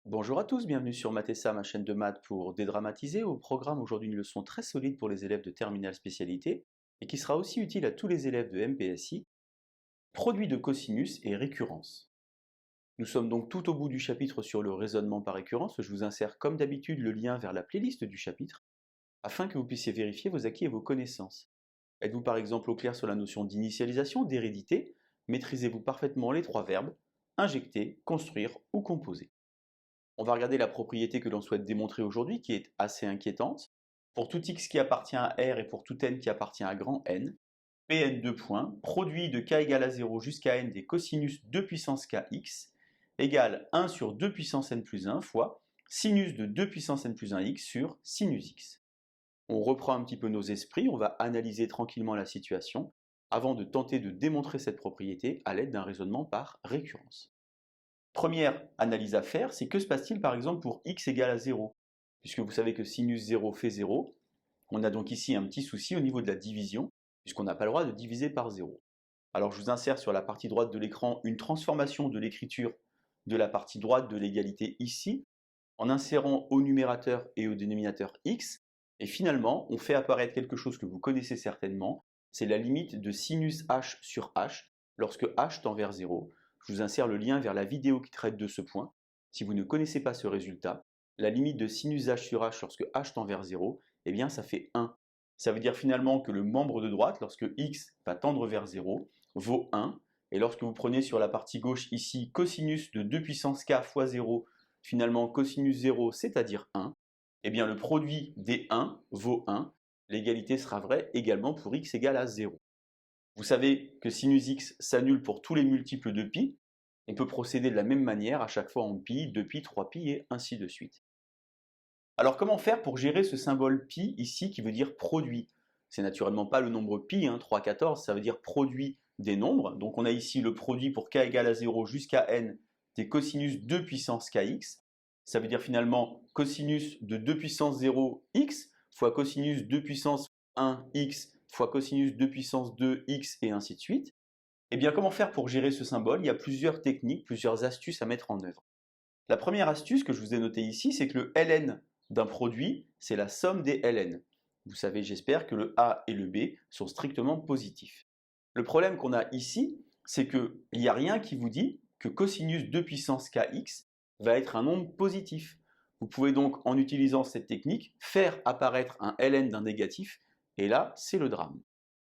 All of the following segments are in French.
Bonjour à tous, bienvenue sur Mathessa, ma chaîne de maths pour dédramatiser. Au programme aujourd'hui une leçon très solide pour les élèves de terminale spécialité et qui sera aussi utile à tous les élèves de MPSI, produit de cosinus et récurrence. Nous sommes donc tout au bout du chapitre sur le raisonnement par récurrence. Je vous insère comme d'habitude le lien vers la playlist du chapitre afin que vous puissiez vérifier vos acquis et vos connaissances. Êtes-vous par exemple au clair sur la notion d'initialisation, d'hérédité? Maîtrisez-vous parfaitement les trois verbes injecter, construire ou composer? On va regarder la propriété que l'on souhaite démontrer aujourd'hui, qui est assez inquiétante. Pour tout x qui appartient à R et pour tout n qui appartient à grand N, Pn deux points, produit de k égale à 0 jusqu'à n des cosinus 2 puissance kx égale 1 sur 2 puissance n plus 1 fois sinus de 2 puissance n plus 1 x sur sinus x. On reprend un petit peu nos esprits, on va analyser tranquillement la situation avant de tenter de démontrer cette propriété à l'aide d'un raisonnement par récurrence. Première analyse à faire, c'est que se passe-t-il par exemple pour x égale à 0? Puisque vous savez que sinus 0 fait 0, on a donc ici un petit souci au niveau de la division, puisqu'on n'a pas le droit de diviser par 0. Alors je vous insère sur la partie droite de l'écran une transformation de l'écriture de la partie droite de l'égalité ici, en insérant au numérateur et au dénominateur x, et finalement on fait apparaître quelque chose que vous connaissez certainement, c'est la limite de sinus h sur h lorsque h tend vers 0. Je vous insère le lien vers la vidéo qui traite de ce point. Si vous ne connaissez pas ce résultat, la limite de sinus h sur h lorsque h tend vers 0, eh bien ça fait 1. Ça veut dire finalement que le membre de droite, lorsque x va tendre vers 0, vaut 1. Et lorsque vous prenez sur la partie gauche ici cosinus de 2 puissance k fois 0, finalement cosinus 0, c'est-à-dire 1, eh bien le produit des 1 vaut 1. L'égalité sera vraie également pour x égale à 0. Vous savez que sinus x s'annule pour tous les multiples de pi. On peut procéder de la même manière à chaque fois en pi, 2pi, 3pi et ainsi de suite. Alors comment faire pour gérer ce symbole pi ici qui veut dire produit? C'est naturellement pas le nombre pi, 3, 14, ça veut dire produit des nombres. Donc on a ici le produit pour k égale à 0 jusqu'à n des cosinus 2 puissance kx. Ça veut dire finalement cosinus de 2 puissance 0 x fois cosinus 2 puissance 1 x fois cosinus 2 puissance 2 x et ainsi de suite. Eh bien, comment faire pour gérer ce symbole? Il y a plusieurs techniques, plusieurs astuces à mettre en œuvre. La première astuce que je vous ai notée ici, c'est que le ln d'un produit, c'est la somme des ln. Vous savez, j'espère, que le a et le b sont strictement positifs. Le problème qu'on a ici, c'est qu'il n'y a rien qui vous dit que cosinus 2 puissance kx va être un nombre positif. Vous pouvez donc, en utilisant cette technique, faire apparaître un ln d'un négatif, et là, c'est le drame.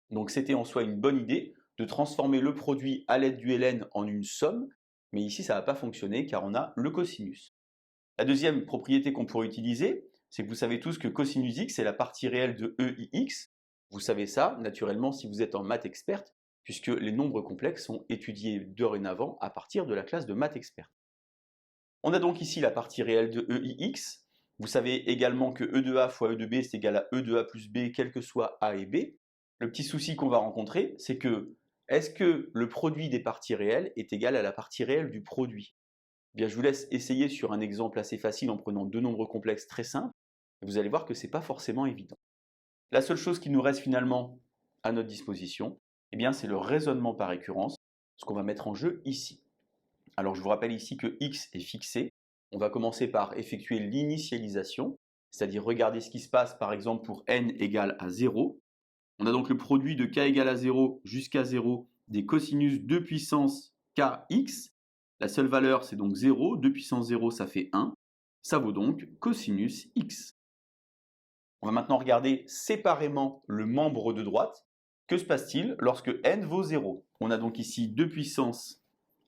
Donc c'était en soi une bonne idée de transformer le produit à l'aide du ln en une somme, mais ici ça ne va pas fonctionner car on a le cosinus. La deuxième propriété qu'on pourrait utiliser, c'est que vous savez tous que cosinus x est la partie réelle de EIX. Vous savez ça, naturellement, si vous êtes en maths experte, puisque les nombres complexes sont étudiés dorénavant à partir de la classe de maths experte. On a donc ici la partie réelle de EIX. Vous savez également que E de A fois E de B c'est égal à E de A plus B, quel que soit A et B. Le petit souci qu'on va rencontrer, c'est que est-ce que le produit des parties réelles est égal à la partie réelle du produit? Eh bien, je vous laisse essayer sur un exemple assez facile en prenant deux nombres complexes très simples. Et vous allez voir que ce n'est pas forcément évident. La seule chose qui nous reste finalement à notre disposition, eh bien, c'est le raisonnement par récurrence, ce qu'on va mettre en jeu ici. Alors je vous rappelle ici que x est fixé. On va commencer par effectuer l'initialisation, c'est-à-dire regarder ce qui se passe par exemple pour n égale à 0. On a donc le produit de k égale à 0 jusqu'à 0 des cosinus 2 puissance kx. La seule valeur c'est donc 0, 2 puissance 0 ça fait 1. Ça vaut donc cosinus x. On va maintenant regarder séparément le membre de droite. Que se passe-t-il lorsque n vaut 0? On a donc ici 2 puissance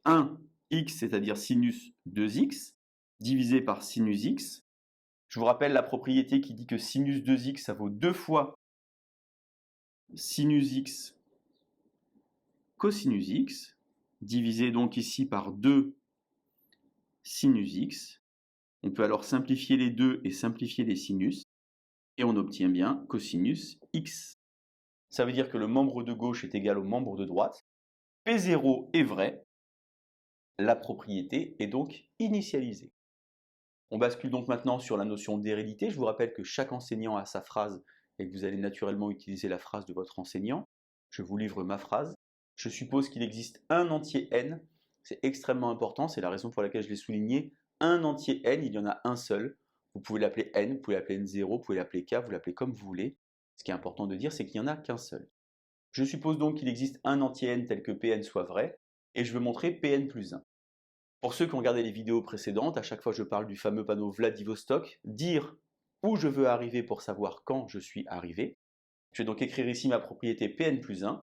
1 x, c'est-à-dire sinus 2x, divisé par sinus x. Je vous rappelle la propriété qui dit que sinus 2x, ça vaut 2 fois sinus x cosinus x, divisé donc ici par 2 sinus x. On peut alors simplifier les deux et simplifier les sinus, et on obtient bien cosinus x. Ça veut dire que le membre de gauche est égal au membre de droite. P0 est vrai, la propriété est donc initialisée. On bascule donc maintenant sur la notion d'hérédité. Je vous rappelle que chaque enseignant a sa phrase et que vous allez naturellement utiliser la phrase de votre enseignant. Je vous livre ma phrase. Je suppose qu'il existe un entier n. C'est extrêmement important, c'est la raison pour laquelle je l'ai souligné. un entier n, il y en a un seul. Vous pouvez l'appeler n, vous pouvez l'appeler n0, vous pouvez l'appeler k, vous l'appelez comme vous voulez. Ce qui est important de dire, c'est qu'il n'y en a qu'un seul. Je suppose donc qu'il existe un entier n tel que Pn soit vrai, et je veux montrer Pn plus 1. Pour ceux qui ont regardé les vidéos précédentes, à chaque fois je parle du fameux panneau Vladivostok, dire où je veux arriver pour savoir quand je suis arrivé. Je vais donc écrire ici ma propriété Pn plus 1,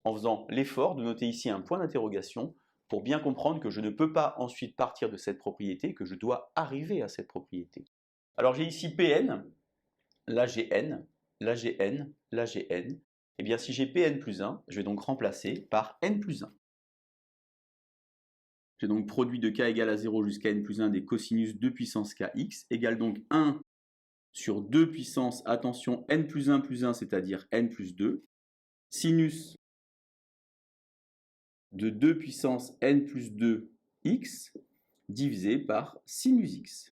en faisant l'effort de noter ici un point d'interrogation, pour bien comprendre que je ne peux pas ensuite partir de cette propriété, que je dois arriver à cette propriété. Alors j'ai ici Pn, là j'ai n, là j'ai n, là j'ai n. Et bien si j'ai Pn plus 1, je vais donc remplacer par n plus 1. J'ai donc produit de k égale à 0 jusqu'à n plus 1 des cosinus 2 puissance kx égale donc 1 sur 2 puissance, attention, n plus 1, c'est-à-dire n plus 2, sinus de 2 puissance n plus 2 x divisé par sinus x.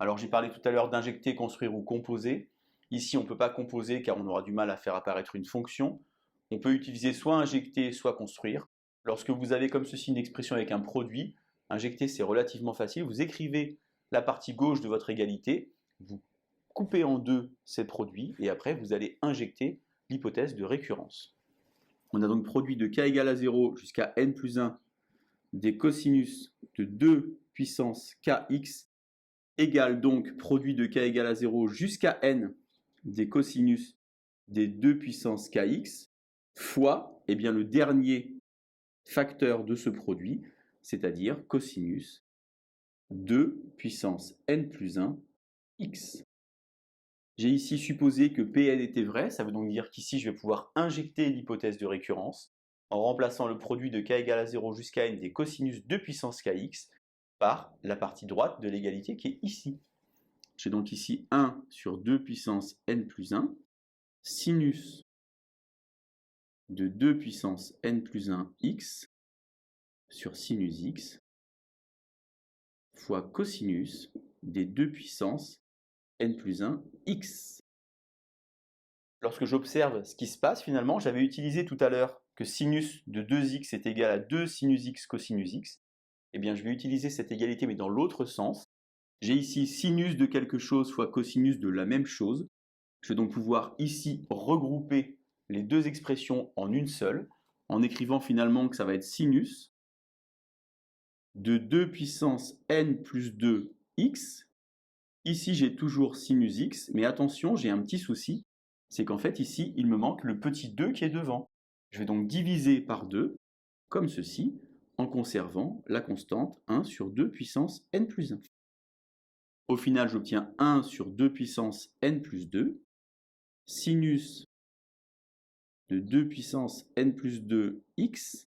Alors j'ai parlé tout à l'heure d'injecter, construire ou composer. Ici on ne peut pas composer car on aura du mal à faire apparaître une fonction. On peut utiliser soit injecter, soit construire. Lorsque vous avez comme ceci une expression avec un produit, injecter c'est relativement facile. Vous écrivez la partie gauche de votre égalité, vous coupez en deux ces produits et après vous allez injecter l'hypothèse de récurrence. On a donc produit de k égale à 0 jusqu'à n plus 1 des cosinus de 2 puissance kx égale donc produit de k égale à 0 jusqu'à n des cosinus des 2 puissance kx fois le dernier facteur de ce produit, c'est-à-dire cosinus 2 puissance n plus 1 x. J'ai ici supposé que Pn était vrai, ça veut donc dire qu'ici je vais pouvoir injecter l'hypothèse de récurrence en remplaçant le produit de k égale à 0 jusqu'à n des cosinus 2 puissance kx par la partie droite de l'égalité qui est ici. J'ai donc ici 1 sur 2 puissance n plus 1, sinus de 2 puissance n plus 1 x sur sinus x fois cosinus des 2 puissance n plus 1 x. Lorsque j'observe ce qui se passe finalement, j'avais utilisé tout à l'heure que sinus de 2x est égal à 2 sinus x cosinus x. Eh bien je vais utiliser cette égalité mais dans l'autre sens. J'ai ici sinus de quelque chose fois cosinus de la même chose. Je vais donc pouvoir ici regrouper les deux expressions en une seule, en écrivant finalement que ça va être sinus de 2 puissance n plus 2 x. Ici, j'ai toujours sinus x, mais attention, j'ai un petit souci, c'est qu'en fait, ici, il me manque le petit 2 qui est devant. Je vais donc diviser par 2, comme ceci, en conservant la constante 1 sur 2 puissance n plus 1. Au final, j'obtiens 1 sur 2 puissance n plus 2, sinus de 2 puissance n plus 2 x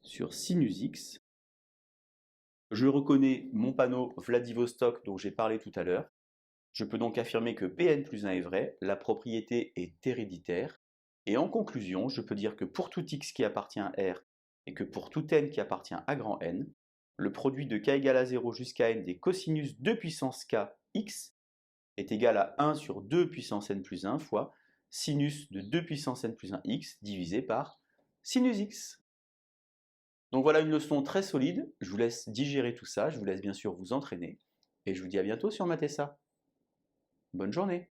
sur sinus x. Je reconnais mon panneau Vladivostok dont j'ai parlé tout à l'heure. Je peux donc affirmer que Pn plus 1 est vrai, la propriété est héréditaire. Et en conclusion, je peux dire que pour tout x qui appartient à R et que pour tout n qui appartient à grand N, le produit de k égale à 0 jusqu'à n des cosinus 2 puissance k x est égal à 1 sur 2 puissance n plus 1 fois sinus de 2 puissance n plus 1 x divisé par sinus x. Donc voilà une leçon très solide, je vous laisse digérer tout ça, je vous laisse bien sûr vous entraîner, et je vous dis à bientôt sur Matessa. Bonne journée.